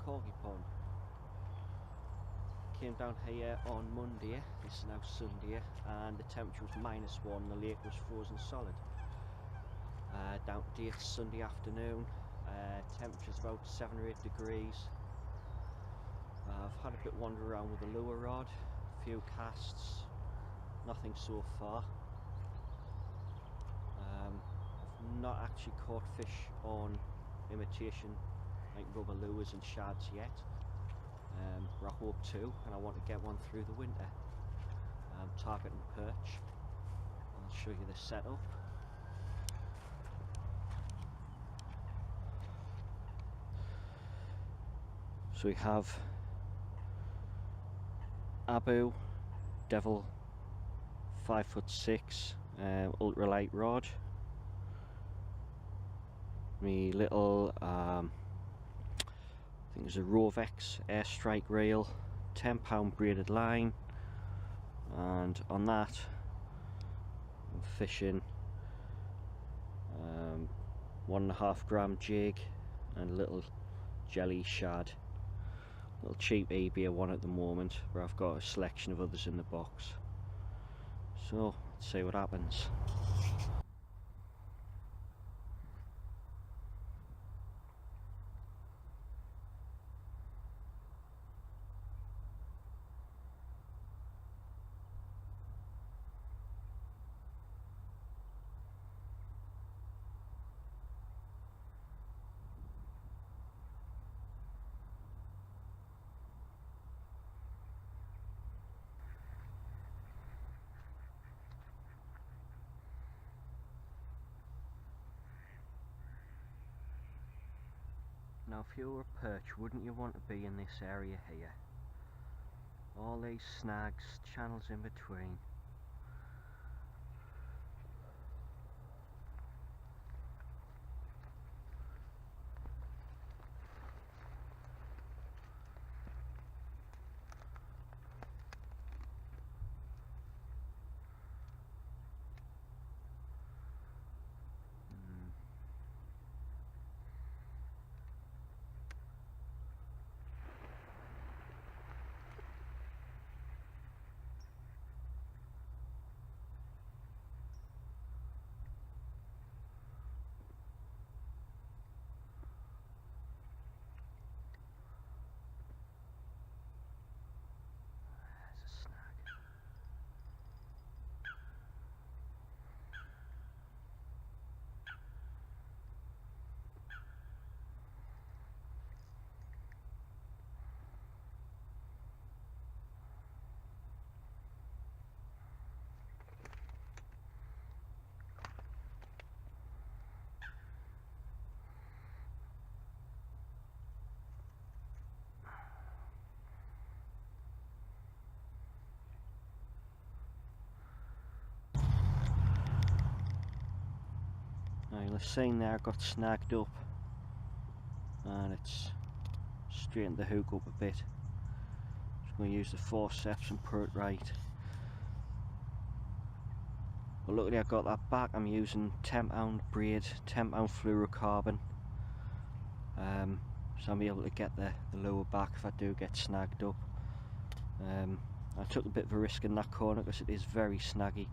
corky pond. Came down here on Monday, this is now Sunday, and the temperature was -1, the lake was frozen solid. Down to date Sunday afternoon, temperature's about 7 or 8 degrees. I've had a bit wander around with the lure rod, a few casts, nothing so far. I've not actually caught fish on imitation like rubber lures and shads yet. But I hope to, and I want to get one through the winter. I'm targeting perch. I'll show you the setup. So we have Abu Devil 5'6" ultralight rod. Me little I think there's a Rovex airstrike reel, 10-pound braided line, and on that I'm fishing 1.5 gram jig and a little jelly shad. Little cheap eBay one at the moment, where I've got a selection of others in the box. So let's see what happens. Now if you were a perch, wouldn't you want to be in this area here? All these snags, channels in between. Now you'll have seen there I got snagged up, and it's straightened the hook up a bit. Just going to use the forceps and put it right. But luckily I got that back. I'm using 10-pound braid, 10-pound fluorocarbon, so I'll be able to get the lure back if I do get snagged up. I took a bit of a risk in that corner because it is very snaggy.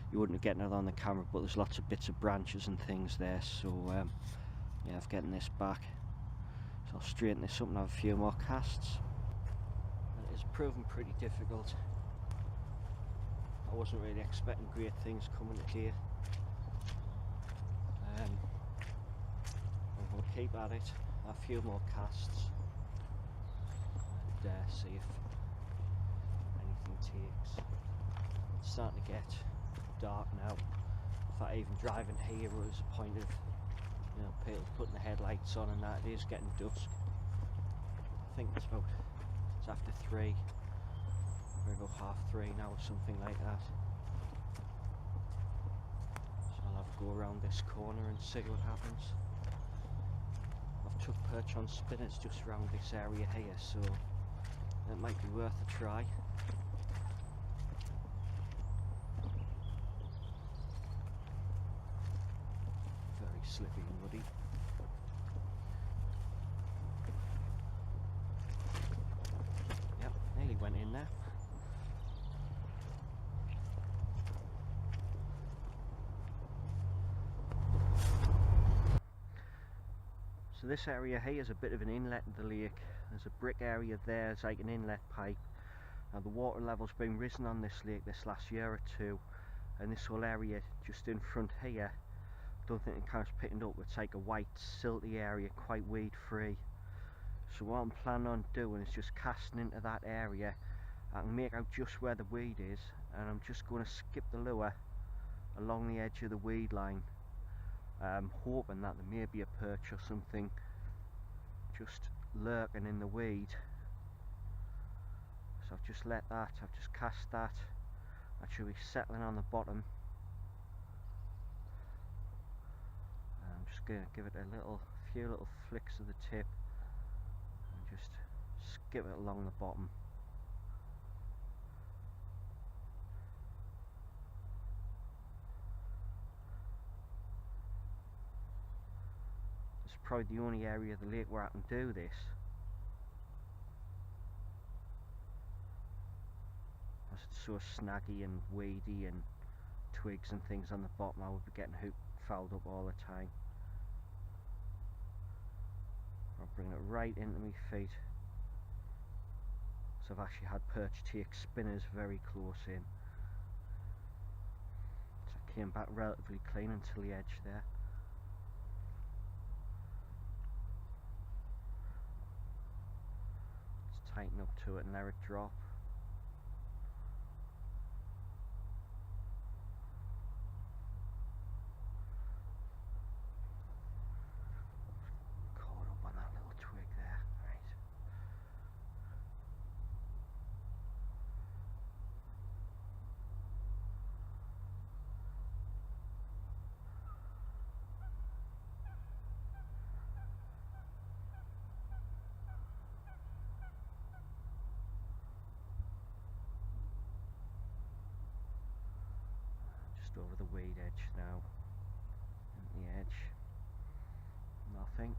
You wouldn't have gotten it on the camera, but there's lots of bits of branches and things there, so yeah, I'm getting this back. So I'll straighten this up and have a few more casts. And it has proven pretty difficult. I wasn't really expecting great things coming here. I'm going to keep at it, a few more casts, and see if anything takes. It's starting to get dark now. In fact, even driving here was a point of, you know, people putting the headlights on and that. It is getting dusk. I think it's after 3, or about 3:30 now or something like that. So I'll have a go around this corner and see what happens. I've took perch on spinners just around this area here, so it might be worth a try. Very slippy and muddy. So this area here is a bit of an inlet in the lake. There's a brick area there, it's like an inlet pipe. Now the water level's been risen on this lake this last year or two, and this whole area just in front here, I don't think it counts picking up. It's like a white silty area, quite weed free. So what I'm planning on doing is just casting into that area. I can make out just where the weed is, and I'm just going to skip the lure along the edge of the weed line, hoping that there may be a perch or something just lurking in the weed. So I've just let that, I've just cast that. That should be settling on the bottom. I'm just going to give it a few little flicks of the tip and just skip it along the bottom. It's probably the only area of the lake where I can do this. As it's so snaggy and weedy and twigs and things on the bottom, I would be getting fouled up all the time. I'll bring it right into my feet. So I've actually had perch take spinners very close in. So I came back relatively clean until the edge there. Just tighten up to it and let it drop. Over the weed edge now, and the edge, nothing.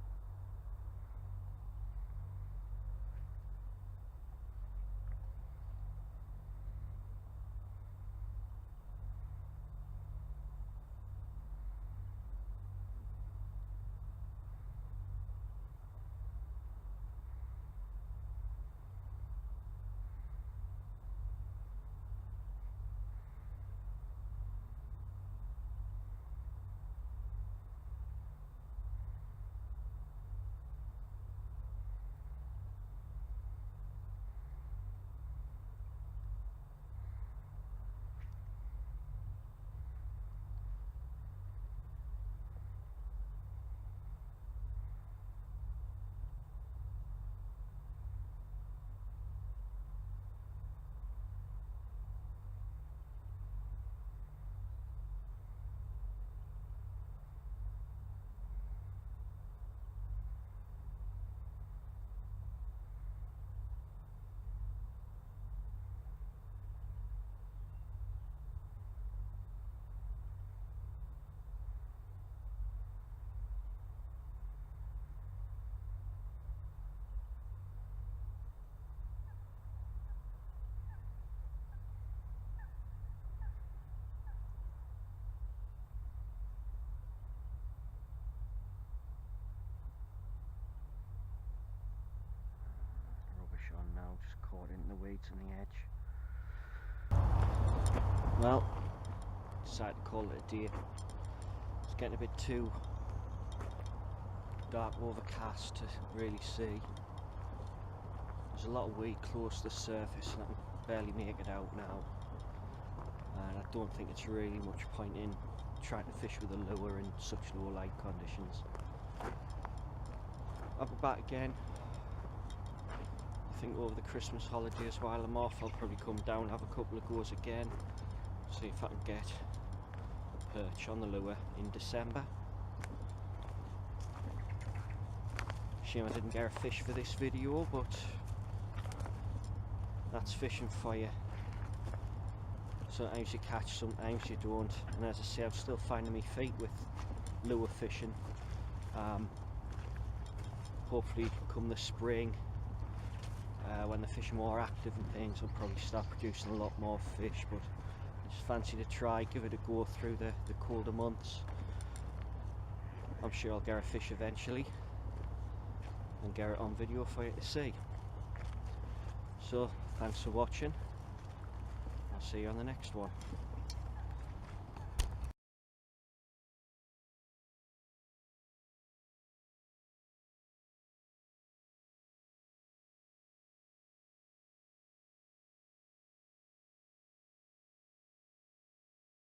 Just caught in the weeds on the edge. Well, decided to call it a day. It's getting a bit too dark, overcast to really see. There's a lot of weed close to the surface and I can barely make it out now. And I don't think it's really much point in trying to fish with a lure in such low light conditions. I'll be back again. I think over the Christmas holidays while I'm off I'll probably come down, have a couple of goes again, see if I can get a perch on the lure in December. Shame I didn't get a fish for this video, but that's fishing for you. Sometimes you catch, sometimes you don't, and as I say, I'm still finding my feet with lure fishing. Hopefully come the spring, when the fish are more active and things, I'll probably start producing a lot more fish, but I just fancy to try, give it a go through the colder months. I'm sure I'll get a fish eventually. and get it on video for you to see. So thanks for watching. I'll see you on the next one.